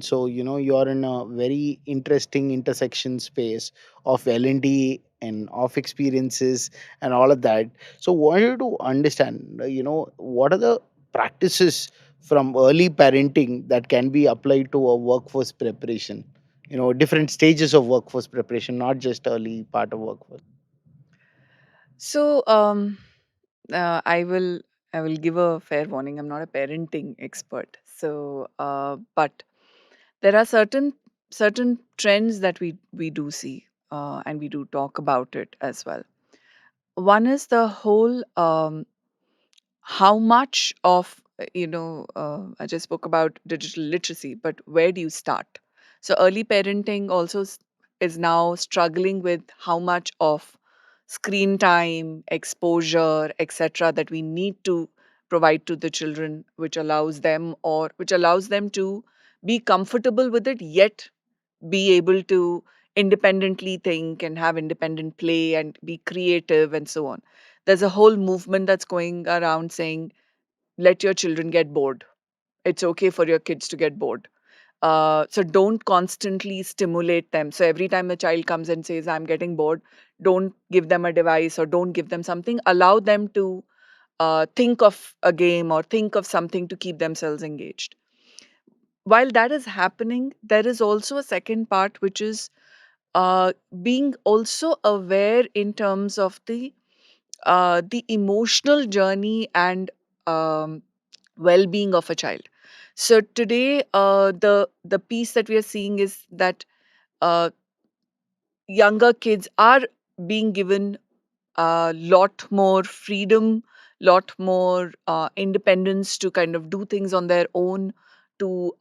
So, you're in a very interesting intersection space of L&D and of experiences and all of that. So, wanted to understand, what are the practices from early parenting that can be applied to a workforce preparation? Different stages of workforce preparation, not just early part of workforce. So, I will give a fair warning. I'm not a parenting expert. So, but there are certain trends that we do see, and we do talk about it as well. One is the whole how much of I just spoke about digital literacy, but where do you start? So early parenting also is now struggling with how much of screen time, exposure, etc., that we need to provide to the children, which allows them to be comfortable with it, yet be able to independently think and have independent play and be creative and so on. There's a whole movement that's going around saying, let your children get bored. It's okay for your kids to get bored. So don't constantly stimulate them. So every time a child comes and says, I'm getting bored, don't give them a device or don't give them something. Allow them to think of a game or think of something to keep themselves engaged. While that is happening, there is also a second part, which is being also aware in terms of the emotional journey and well-being of a child. So today, the piece that we are seeing is that uh, younger kids are being given a lot more freedom, lot more independence to kind of do things on their own, to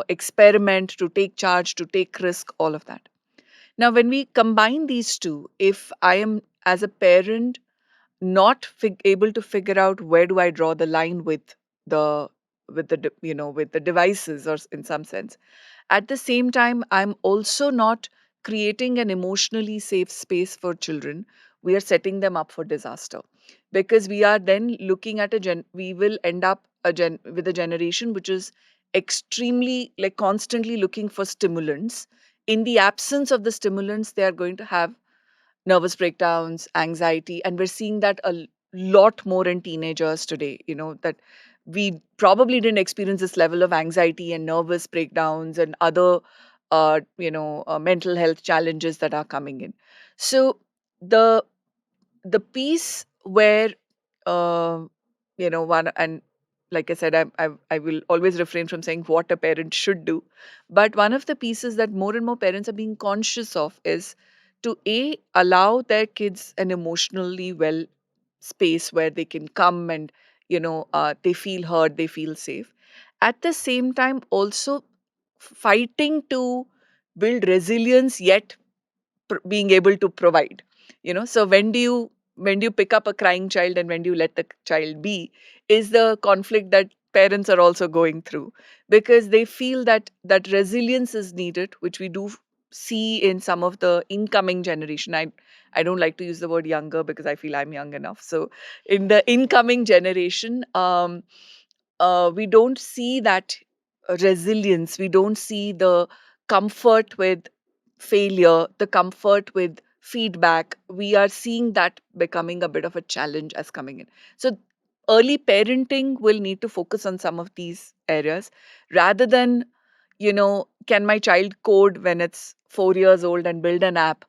experiment, to take charge, to take risk, all of that. Now, when we combine these two, if I am as a parent not able to figure out where do I draw the line the with the devices, or in some sense, at the same time I'm also not creating an emotionally safe space for children, we are setting them up for disaster, because we are then looking at we will end up with a generation which is extremely, like, constantly looking for stimulants. In the absence of the stimulants, they are going to have nervous breakdowns, anxiety, and we're seeing that a lot more in teenagers today. That we probably didn't experience this level of anxiety and nervous breakdowns and other, mental health challenges that are coming in. So the the piece where, uh, one, and like I said, I will always refrain from saying what a parent should do, but one of the pieces that more and more parents are being conscious of is to allow their kids an emotionally well space where they can come and they feel heard, they feel safe. At the same time, also fighting to build resilience, yet being able to provide. So when do you pick up a crying child and when do you let the child be, is the conflict that parents are also going through, because they feel that that resilience is needed, which we do see in some of the incoming generation. I don't like to use the word younger because I feel I'm young enough. So in the incoming generation, we don't see that resilience, we don't see the comfort with failure, the comfort with feedback. We are seeing that becoming a bit of a challenge as coming in. So early parenting will need to focus on some of these areas, rather than, can my child code when it's 4 years old and build an app?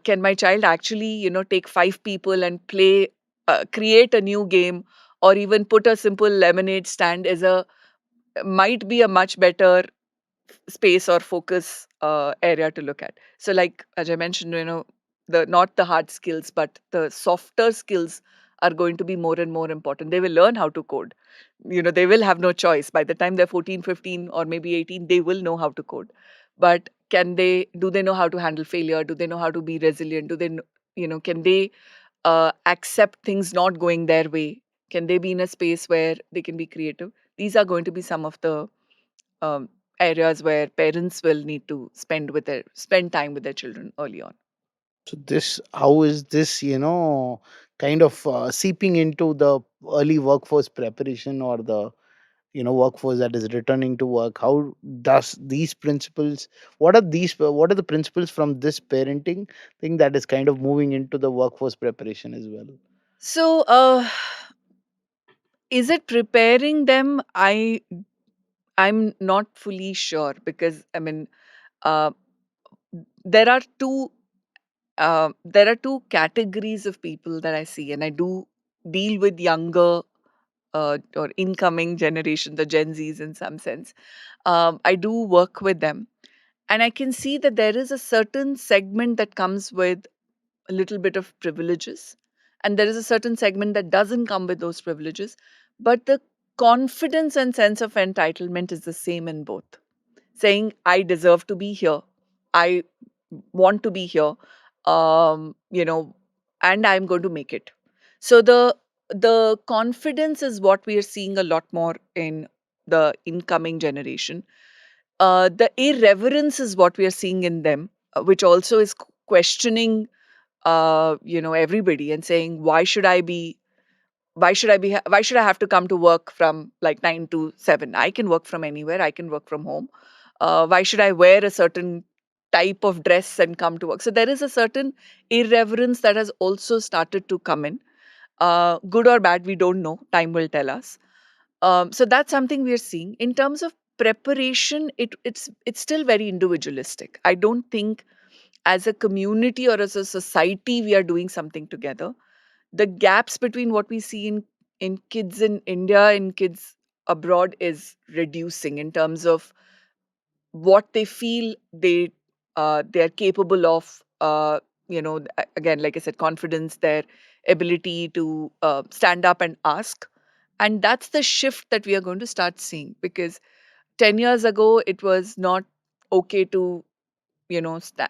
Can my child actually, take five people and play, create a new game, or even put a simple lemonade stand, is a might be a much better space or focus area to look at. So, like Ajay mentioned, the not the hard skills, but the softer skills are going to be more and more important. They will learn how to code. They will have no choice. By the time they're 14, 15, or maybe 18, they will know how to code. But do they know how to handle failure? Do they know how to be resilient? Can they accept things not going their way? Can they be in a space where they can be creative? These are going to be some of the um, areas where parents will need to spend time with their children early on. So how is this, kind of seeping into the early workforce preparation or the workforce that is returning to work, how does these principles, what are the principles from this parenting thing that is kind of moving into the workforce preparation as well? So, is it preparing them? I'm not fully sure, because I mean, uh, there are two categories of people that I see, and I do deal with younger or incoming generation, the Gen Zs in some sense. I do work with them, and I can see that there is a certain segment that comes with a little bit of privileges, and there is a certain segment that doesn't come with those privileges, but the confidence and sense of entitlement is the same in both, saying I deserve to be here, I want to be here, um you know and I'm going to make it. So the confidence is what we are seeing a lot more in the incoming generation. The irreverence is what we are seeing in them, which also is questioning everybody, and saying, why should I have to come to work from like 9 to 7? I can work from anywhere, I can work from home. Why should I wear a certain type of dress and come to work? So there is a certain irreverence that has also started to come in. Good or bad, we don't know, time will tell us. So that's something we are seeing in terms of preparation. It's still very individualistic. I don't think as a community or as a society we are doing something together. The gaps between what we see in kids in India and kids abroad is reducing in terms of what they feel they are capable of. Again, like I said, confidence, their ability to stand up and ask, and that's the shift that we are going to start seeing, because 10 years ago it was not okay to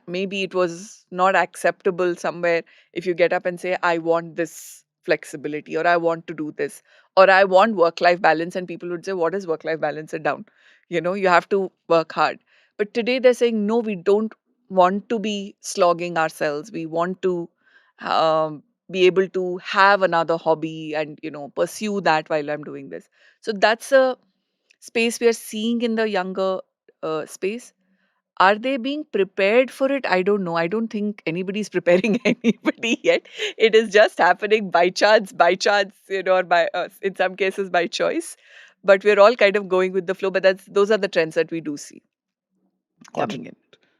maybe it was not acceptable somewhere if you get up and say, I want this flexibility, or I want to do this, or I want work life balance, and people would say, what is work life balance? Sit down, you have to work hard. But today they're saying, no, we don't want to be slogging ourselves, we want to be able to have another hobby and pursue that while I'm doing this. So that's a space we are seeing in the younger space. Are they being prepared for it? I don't know. I don't think anybody's preparing anybody yet. It is just happening by chance, or by in some cases by choice. But we're all kind of going with the flow. But those are the trends that we do see Got it. coming in.